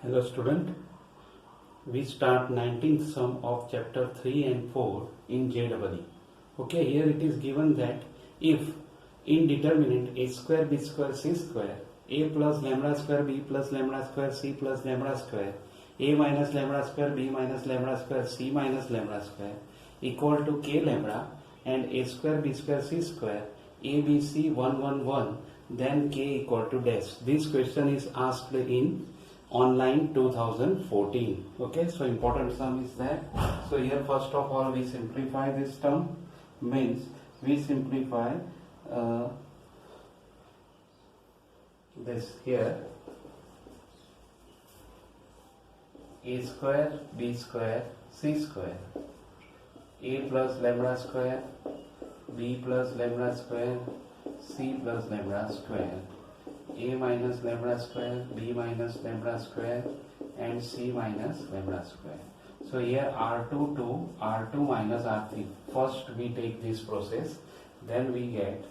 Hello student, we start 19th sum of chapter 3 and 4 in JEE. Okay, here it is given that if in determinant a square b square c square a plus lambda square b plus lambda square c plus lambda square a minus lambda square b minus lambda square c minus lambda square equal to k lambda and a square b square c square a b c 1 1 1, then k equal to dash. This question is asked in online 2014. Okay, so important sum is that. So here first of all we simplify this term, means we simplify this here a square b square c square a plus lambda square b plus lambda square c plus lambda square a minus lambda square, b minus lambda square and c minus lambda square. So here R2 to R2 minus R3. First we take this process, then we get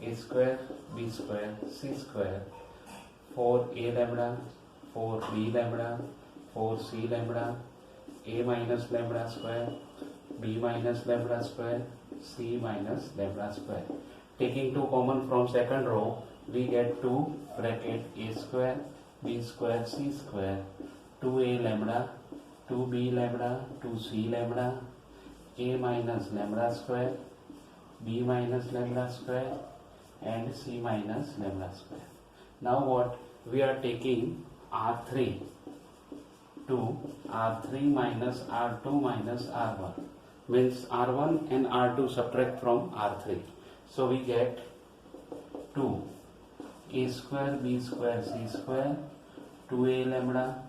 a square, b square, c square, 4a lambda, 4b lambda, 4c lambda, a minus lambda square, b minus lambda square, c minus lambda square. Taking 2 common from second row, we get 2 bracket a square b square c square 2a lambda 2b lambda 2c lambda a minus lambda square b minus lambda square and c minus lambda square. Now what we are taking R3 to R3 minus R2 minus R1, means R1 and R2 subtract from R3. So we get 2 a square b square c square 2a lambda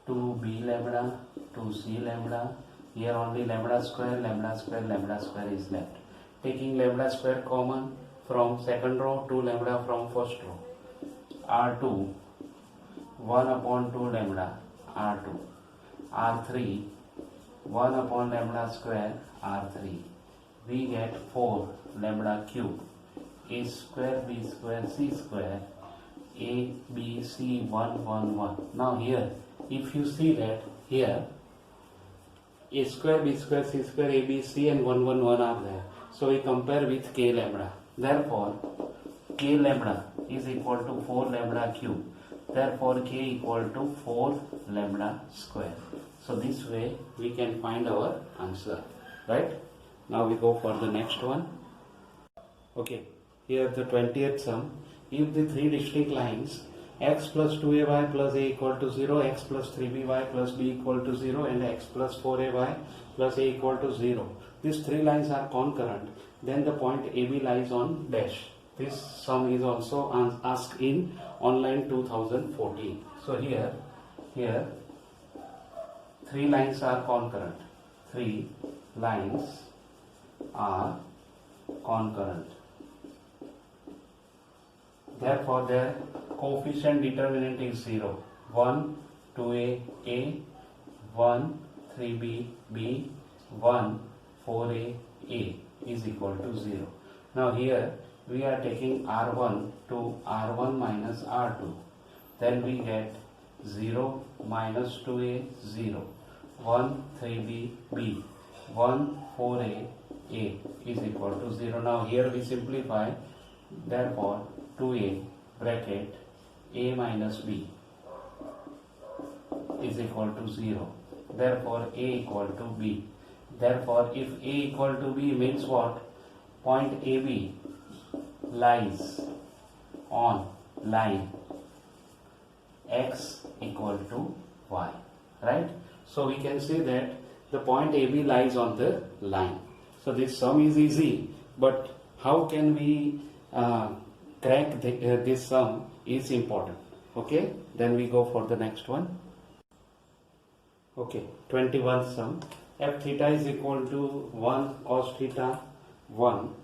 2b lambda 2c lambda. Here only lambda square is left. Taking lambda square common from second row, 2 lambda from first row. R2 1 upon 2 lambda R2. R3 1 upon lambda square R3. We get 4 lambda cube a square b square c square a b c 1 1 1. Now here if you see that here a square b square c square a b c and 1 1 1 are there, so we compare with k lambda. Therefore k lambda is equal to 4 lambda cube, therefore k equal to 4 lambda square. So this way we can find our answer, right? Now we go for the next one. Okay, here the 20th sum. If the three distinct lines x plus 2ay plus a equal to 0, x plus 3by plus b equal to 0 and x plus 4ay plus a equal to 0, these three lines are concurrent, then the point AB lies on dash. This sum is also asked in online 2014. So here three lines are concurrent. Three lines are concurrent. Therefore their coefficient determinant is 0. 1 2a a, 1 3b b, 1 4a a is equal to 0. Now here we are taking R1 to R1 minus R2. Then we get 0 minus 2a 0, 1 3b b, 1 4a a is equal to 0. Now here we simplify, therefore 2a bracket a minus b is equal to 0, therefore a equal to b. Therefore if a equal to b means what? Point AB lies on line x equal to y, right? So we can say that the point AB lies on the line. So this sum is easy, but how can we crack this sum is important. Okay, then we go for the next one. Okay, 21 sum. F theta is equal to 1 cos theta 1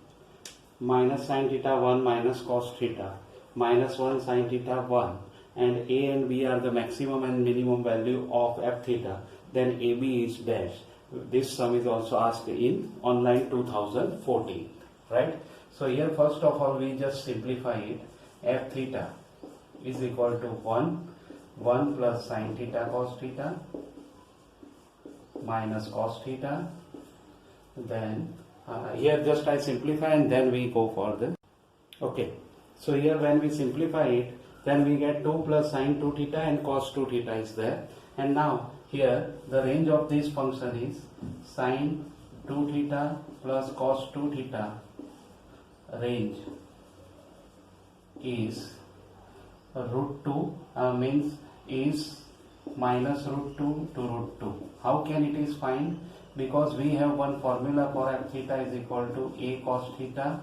minus sin theta 1 minus cos theta minus 1 sin theta 1, and a and b are the maximum and minimum value of f theta, then AB is dash. This sum is also asked in online 2014, right? So here first of all we just simplify it. F theta is equal to 1 1 plus sin theta cos theta minus cos theta. Then here just I simplify and then we go for the. Okay, so here when we simplify it, then we get 2 plus sin 2 theta and cos 2 theta is there. And now here the range of this function is sin 2 theta plus cos 2 theta. Range is root 2 means is minus root 2 to root 2. How can it is find? Because we have one formula for f theta is equal to a cos theta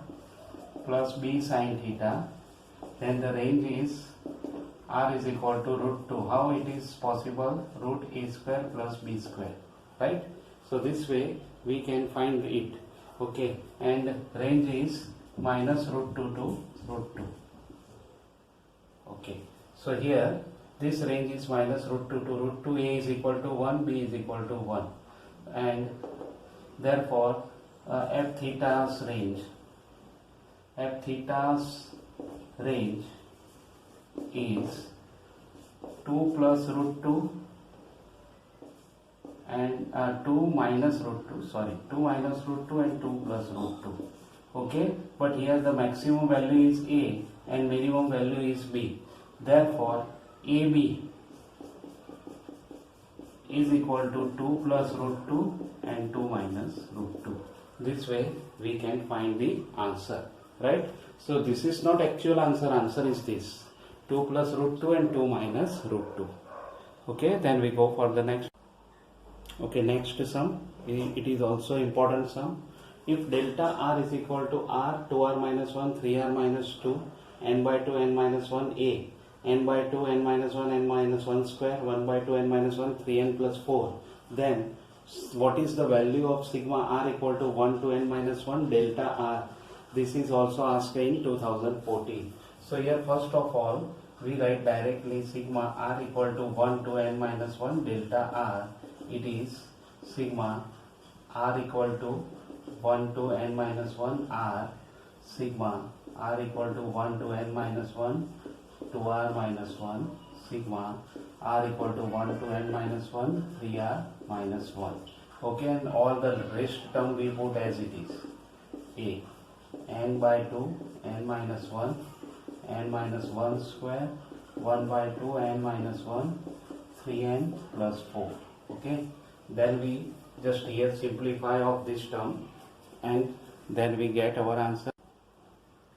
plus b sin theta. Then the range is r is equal to root 2. How it is possible? Root a square plus b square, right? So this way we can find it. Okay, and range is minus root 2 to root 2. Okay, so here this range is minus root 2 to root 2. A is equal to 1, b is equal to 1, and therefore f theta's range is 2 plus root 2 and 2 minus root 2, sorry, 2 minus root 2 and 2 plus root 2. Okay, but here the maximum value is a and minimum value is b. Therefore AB is equal to 2 plus root 2 and 2 minus root 2. This way we can find the answer, right? So this is not actual answer. Answer is this 2 plus root 2 and 2 minus root 2. Okay, then we go for the next. Okay, next sum. It is also important sum. If delta r is equal to r, 2r minus 1, 3r minus 2, n by 2, n minus 1, a, n by 2, n minus 1, n minus 1 square, 1 by 2, n minus 1, 3n plus 4, then what is the value of sigma r equal to 1 to n minus 1 delta r? This is also asked in 2014. So here first of all we write directly sigma r equal to 1 to n minus 1 delta r. It is sigma r equal to 1 to n minus 1 r, sigma r equal to 1 to n minus 1 2r minus 1, sigma r equal to 1 to n minus 1 3r minus 1. Okay, and all the rest term we put as it is. A, n by 2 n minus 1, n minus 1 square, 1 by 2 n minus 1, 3n plus 4. Okay, then we just here simplify of this term and then we get our answer.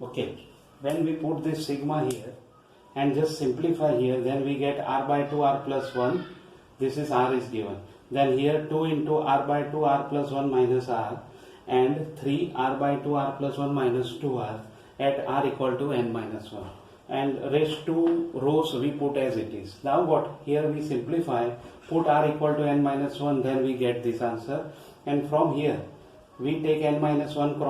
Okay, when we put this sigma here and just simplify here, then we get r by 2 r plus 1. This is r is given. Then here 2 into r by 2 r plus 1 minus r and 3 r by 2 r plus 1 minus 2r at r equal to n minus 1. And rest 2 rows we put as it is. Now what? Here we simplify, put r equal to n minus 1, then we get this answer. And from here we take n minus 1,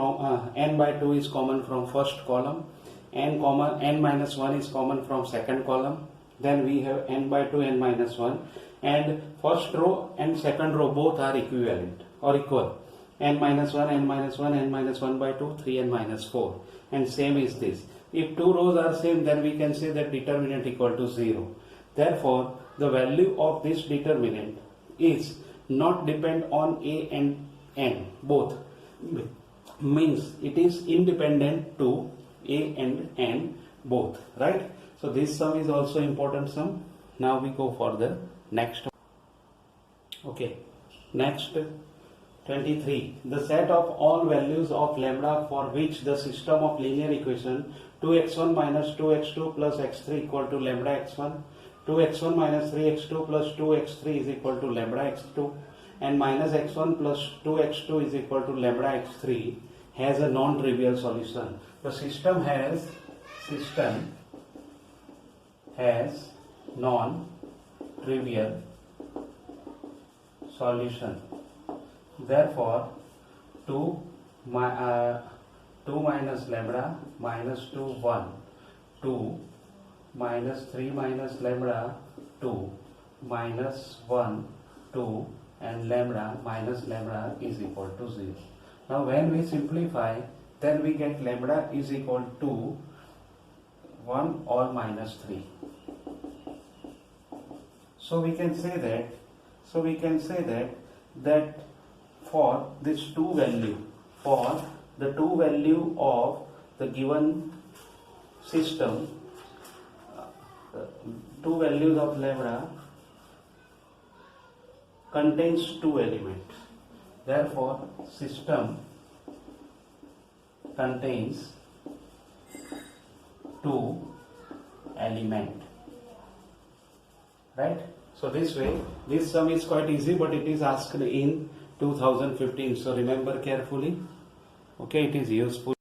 n by 2 is common from first column, n minus 1 is common from second column. Then we have n by 2, n minus 1, and first row and second row both are equivalent or equal. N minus 1, n minus 1, n minus 1 by 2, 3n minus 4. And same is this. If two rows are same, then we can say that determinant equal to 0. Therefore, the value of this determinant is not depend on a and n both. Means it is independent to a and n both, right? So this sum is also important sum. Now we go for the next. Okay, next 23. The set of all values of lambda for which the system of linear equation 2x1 minus 2x2 plus x3 equal to lambda x1, 2x1 minus 3x2 plus 2x3 is equal to lambda x2, and minus x1 plus 2x2 is equal to lambda x3 has a non-trivial solution. The system has non-trivial solution. Therefore, 2 minus lambda minus 2 1, 2 minus 3 minus lambda 2 minus 1 2 and lambda minus lambda is equal to 0. Now when we simplify, then we get lambda is equal to 1 or minus 3. So we can say that that for this two value, for the two value of the given system, two values of lambda contains two elements. Therefore, system contains two element, right? So this way, this sum is quite easy, but it is asked in 2015. So remember carefully. Okay, it is useful.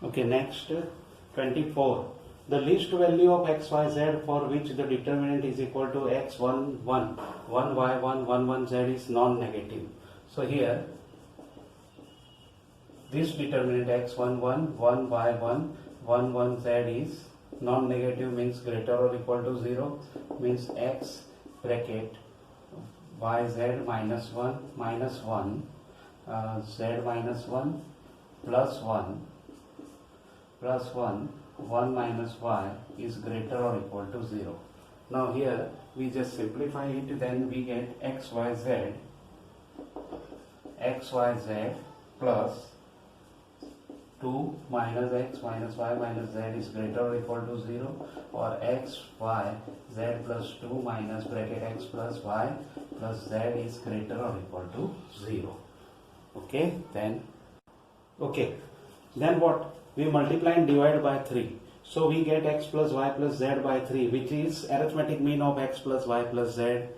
Okay, next 24. The least value of x, y, z for which the determinant is equal to x1, 1, 1, y1, 1, 1, z is non-negative. So here, this determinant x1, 1, 1, y1, 1, 1, z is non-negative, means greater or equal to 0, means x bracket yz minus 1 minus 1 z minus 1 plus 1 plus 1 1 minus y is greater or equal to 0. Now here we just simplify it, then we get xyz plus 2 minus x minus y minus z is greater or equal to 0, or x y z plus 2 minus bracket x plus y plus z is greater or equal to 0. Okay, then what? We multiply and divide by 3. So we get x plus y plus z by 3, which is arithmetic mean of x plus y plus z,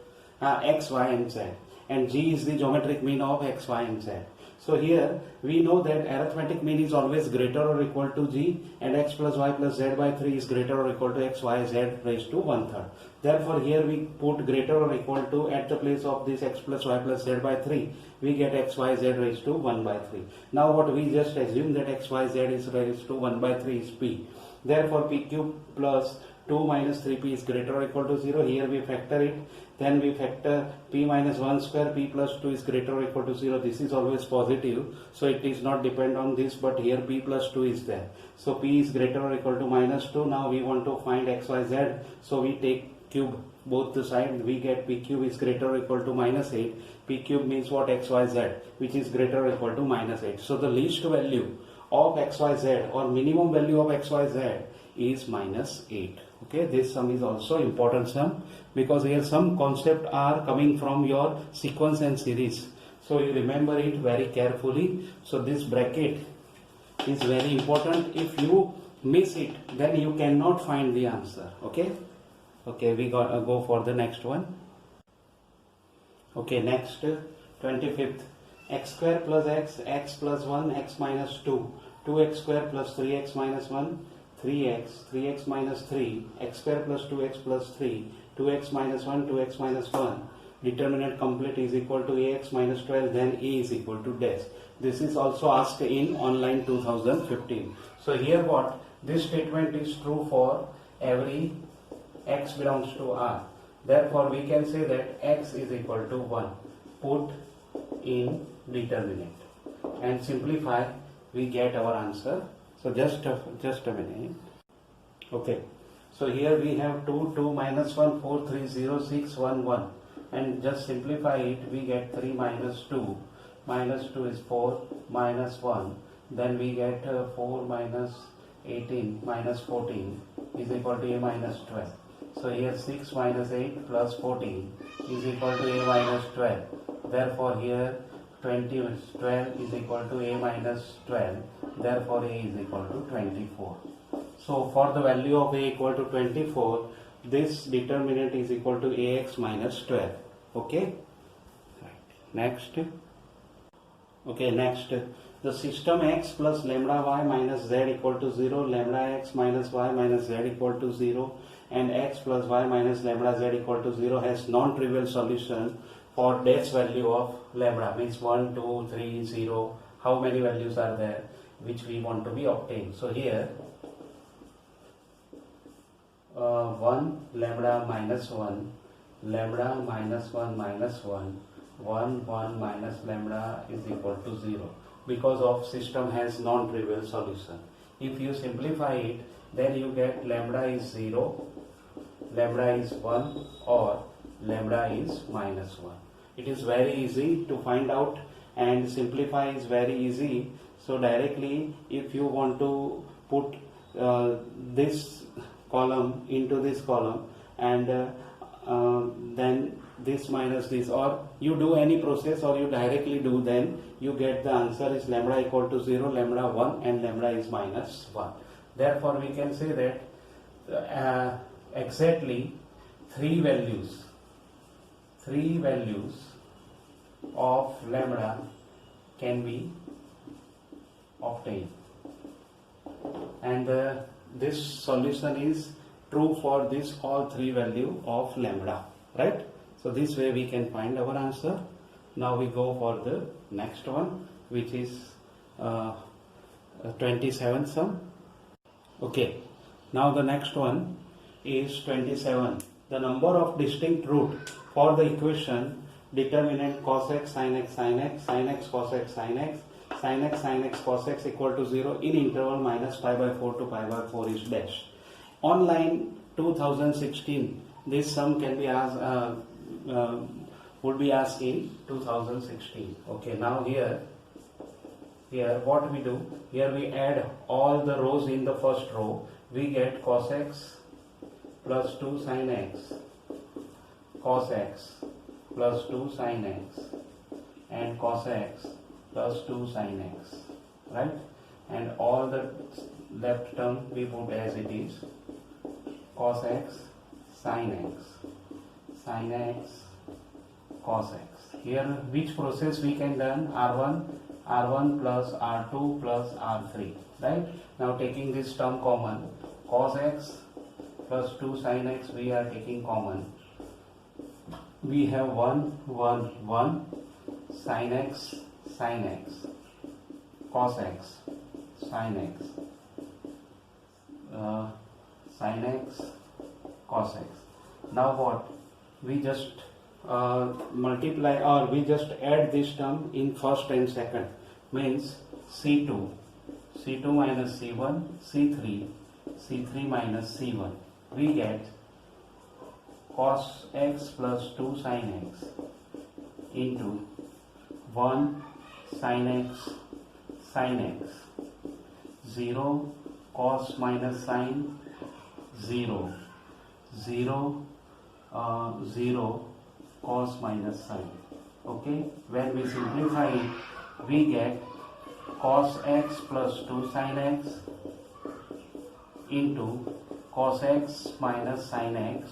x, y and z. And g is the geometric mean of x, y and z. So here we know that arithmetic mean is always greater or equal to g, and x plus y plus z by 3 is greater or equal to x, y, z raised to 1/3. Therefore here we put greater or equal to at the place of this x plus y plus z by 3. We get x, y, z raised to 1/3. Now what we just assume that x, y, z is raised to 1/3 is p. Therefore p cube plus 2 minus 3p is greater or equal to 0. Here we factor it. Then we factor p minus 1 square, p plus 2 is greater or equal to 0. This is always positive, so it is not depend on this, but here p plus 2 is there. So p is greater or equal to minus 2. Now we want to find x, y, z. So we take cube both the side. We get p cube is greater or equal to minus 8. P cube means what? X, y, z, which is greater or equal to minus 8. So the least value of x, y, z or minimum value of x, y, z is minus 8. Okay, this sum is also important sum, because here some concepts are coming from your sequence and series. So you remember it very carefully. So this bracket is very important. If you miss it, then you cannot find the answer. Okay, we go for the next one. Okay, next 25th. X square plus x, x plus 1, x minus 2, 2x square plus 3x minus 1, 3x, 3x minus 3, x square plus 2x plus 3, 2x minus 1, 2x minus 1. Determinant complete is equal to ax minus 12, then a is equal to dash. This is also asked in online 2015. So here what? This statement is true for every x belongs to R. Therefore we can say that x is equal to 1. Put in determinant and simplify, we get our answer. So just a minute. Okay, so here we have 2 minus 1, 4, 3, 0, 6, 1, 1, and just simplify it, we get 3 minus 2. Minus 2 is 4 minus 1, then we get 4 minus 18 minus 14 is equal to a minus 12. So here 6 minus 8 plus 14 is equal to a minus 12. Therefore here 20 minus 12 is equal to a minus 12. Therefore a is equal to 24. So for the value of a equal to 24, this determinant is equal to ax minus 12. Okay. Right. Next. Okay. Next. The system x plus lambda y minus z equal to 0, lambda x minus y minus z equal to 0, and x plus y minus lambda z equal to 0 has non-trivial solution for dash value of lambda, means 1, 2, 3, 0. How many values are there which we want to be obtained? So here 1 lambda minus 1, lambda minus 1 minus 1, 1 1 minus lambda is equal to 0, because of system has non-trivial solution. If you simplify it, then you get lambda is 0, lambda is 1 or lambda is minus 1. It is very easy to find out, and simplify is very easy. So directly if you want to put this column into this column, and then this minus this, or you do any process or you directly do, then you get the answer is lambda equal to 0, lambda 1 and lambda is minus 1. Therefore we can say that exactly three values of lambda can be obtained, and this solution is true for this all three value of lambda, right? So this way we can find our answer. Now we go for the next one, which is 27 sum. Okay, now the next one is 27. The number of distinct root for the equation determinant cos x sin x sin x, sin x cos x sin x, sin x sin x cos x equal to 0 in interval minus pi by 4 to pi by 4 is dash. On line 2016, this sum can be asked, would be asked in 2016. Okay, now here what we do, here we add all the rows in the first row. We get cos x plus 2 sin x, cos x plus 2 sin x, and cos x plus 2 sin x, right? And all the left term we put as it is, cos x sin x, sin x cos x. Here which process we can learn? R1 plus R2 plus R3, right? Now taking this term common, cos x plus 2 sin x we are taking common. We have 1 sin x, cos x, sin x, sin x, cos x. Now what? We just multiply, or we just add this term in first and second, means C2 minus C1, C3 minus C1. We get cos x plus 2 sin x into 1 sin x, 0 cos minus sin, 0 cos minus sin. Okay, when we simplify it, we get cos x plus 2 sin x into cos x minus sin x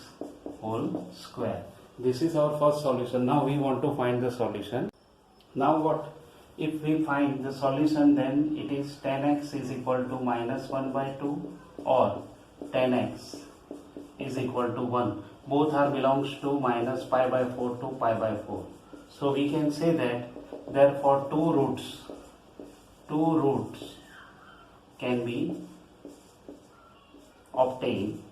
whole square. This is our first solution. Now we want to find the solution. Now what? If we find the solution, then it is tan x is equal to minus 1 by 2 or tan x is equal to 1. Both are belongs to minus pi by 4 to pi by 4. So we can say that therefore two roots can be obtained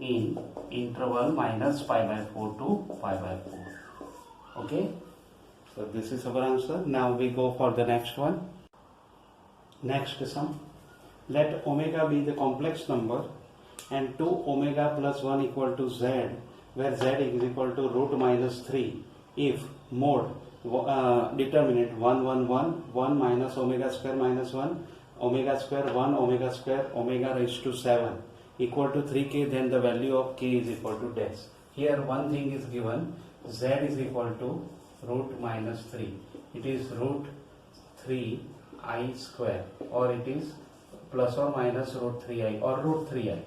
in interval minus pi by 4 to pi by 4. Okay, so this is our answer. Now we go for the next one. Next sum. Let omega be the complex number and 2 omega plus 1 equal to z, where z is equal to root minus 3 if mod determinant 1 1 1 1 minus omega square minus 1 omega square 1 omega square omega raised to 7 equal to 3k, then the value of k is equal to dash. Here one thing is given, z is equal to root minus 3. It is root 3i square, or it is plus or minus root 3i or root 3i,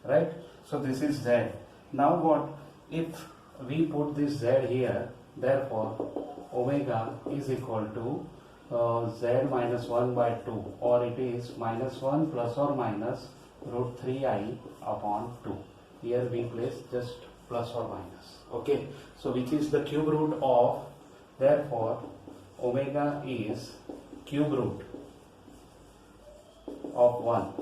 right? So this is z. Now what? If we put this z here, therefore omega is equal to z minus 1 by 2, or it is minus 1 plus or minus root 3i upon 2. Here we place just plus or minus. Okay, so which is the cube root of, therefore omega is cube root of 1.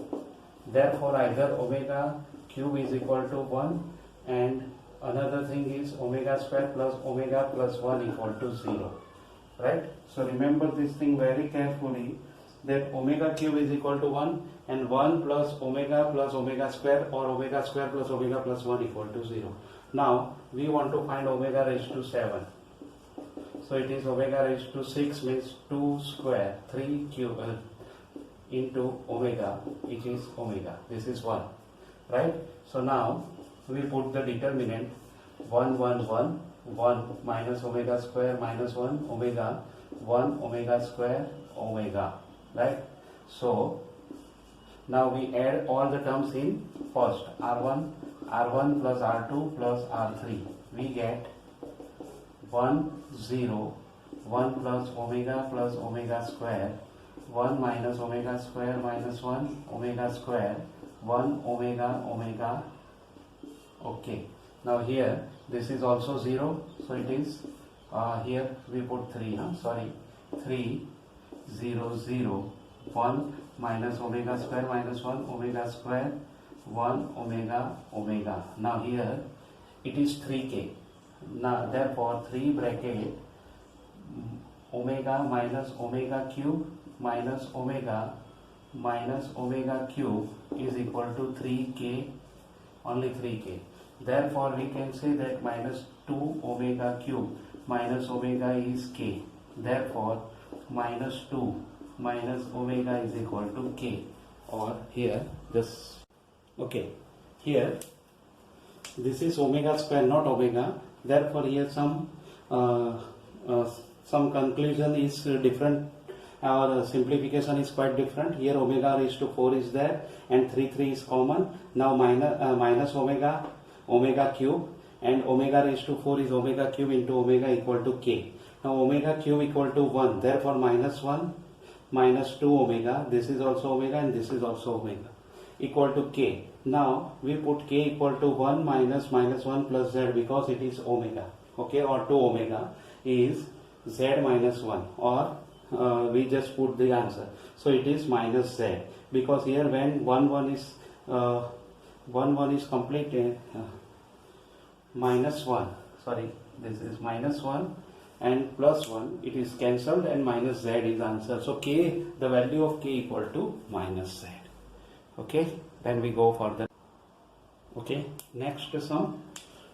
Therefore either omega cube is equal to 1, and another thing is omega square plus omega plus 1 equal to 0, right? So remember this thing very carefully, that omega cube is equal to 1 and 1 plus omega square or omega square plus omega plus 1 equal to 0. Now we want to find omega raised to 7. So it is omega raised to 6 means 2 square 3 cube into omega, which is omega. This is 1, right? So now we put the determinant 1 1 1 1 minus omega square minus 1 omega square omega, right? So now we add all the terms in first r1 plus r2 plus r3. We get 1 0 1 plus omega square 1 minus omega square minus 1 omega square 1 omega. Okay, now here this is also 0, so it is here we put 3, 3 0 0 1 minus omega square minus 1 omega square 1 omega. Now here it is 3k. Now therefore 3 bracket omega minus omega cube minus omega cube is equal to 3k, only 3k. Therefore we can say that minus 2 omega cube minus omega is k. Therefore minus 2 minus omega is equal to k. Or here this, okay, here this is omega square, not omega. Therefore here some conclusion is different. Our simplification is quite different. Here omega raised to 4 is there and 3 is common. Now minus omega cube, and omega raised to 4 is omega cube into omega equal to k. Now omega cube equal to 1, therefore minus 1 minus 2 omega, this is also omega and this is also omega, equal to k. Now we put k equal to 1 minus 1 plus z because it is omega, okay, or 2 omega is z minus 1, or we just put the answer. So it is minus z, because here when 1 is completed, minus 1, sorry, this is minus 1 and plus 1, it is cancelled and minus z is answer. So k, the value of k equal to minus z. Okay, then we go for the, okay, next sum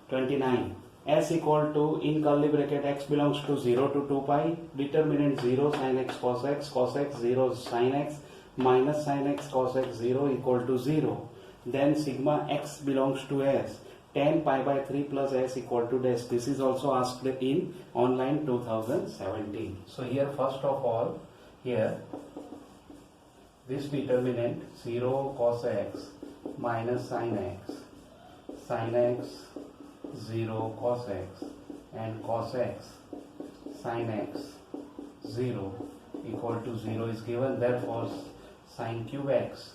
29. S equal to, in curly bracket, x belongs to 0 to 2 pi, determinant 0 sin x cos x 0 sin x minus sin x cos x 0 equal to 0. Then sigma x belongs to s, tan pi by 3 plus s equal to dash. This is also asked in online 2017. So here first of all, here this determinant 0 cos x minus sin x 0 cos x and cos x sin x 0 equal to 0 is given. Therefore sin cube x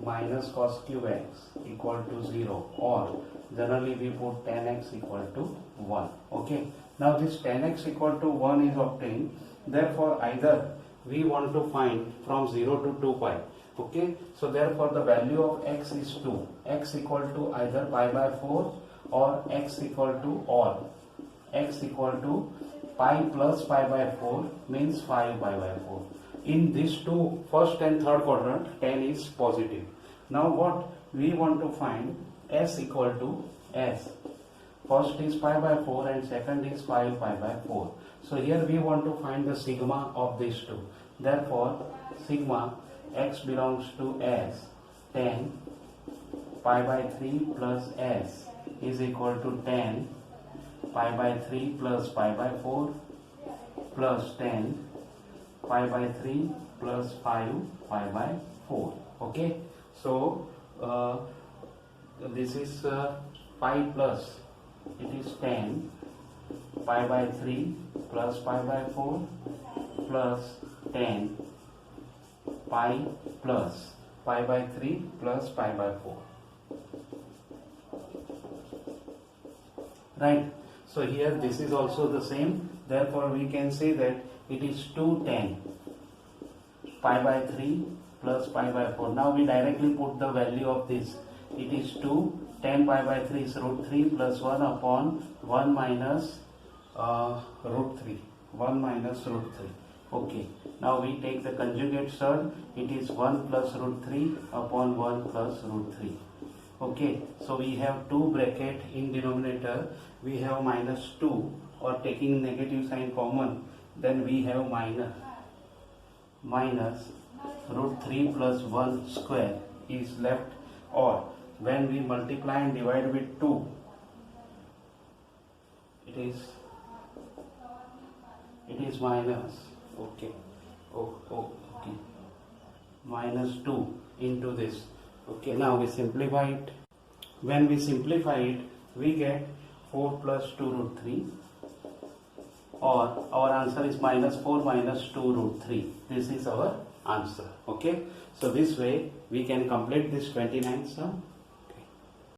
minus cos cube x equal to 0, or generally we put tan x equal to 1. Okay, now this tan x equal to 1 is obtained. Therefore either we want to find from 0 to 2 pi. Okay, so therefore the value of x is 2, x equal to either pi by 4 or x equal to pi plus pi by 4 means 5 pi by 4. In these two, first and third quadrant, tan is positive. Now what we want to find, s equal to s. First is pi by 4 and second is 5 pi by 4. So here we want to find the sigma of these two. Therefore sigma x belongs to s, tan pi by 3 plus s is equal to tan pi by 3 plus pi by 4 plus tan pi by 3 plus 5 pi by 4. Okay, so this is 5 plus, it is tan pi by 3 plus pi by 4 plus tan pi plus pi by 3 plus pi by 4. Right, so here this is also the same. Therefore we can say that it is 2 tan pi by 3 plus pi by 4. Now we directly put the value of this. It is 2 tan pi by 3 is root 3 plus 1 upon 1 minus root 3. 1 minus root 3. Okay, now we take the conjugate surd. It is 1 plus root 3 upon 1 plus root 3. Okay, so we have 2 bracket in denominator. We have minus 2, or taking negative sign common, then we have minus root 3 plus 1 square is left, or when we multiply and divide with 2, it is minus, okay, okay, minus 2 into this. Okay, now we simplify it. When we simplify it, we get 4 plus 2 root 3, or our answer is minus 4 minus 2 root 3. This is our answer. Okay, so this way we can complete this 29th sum.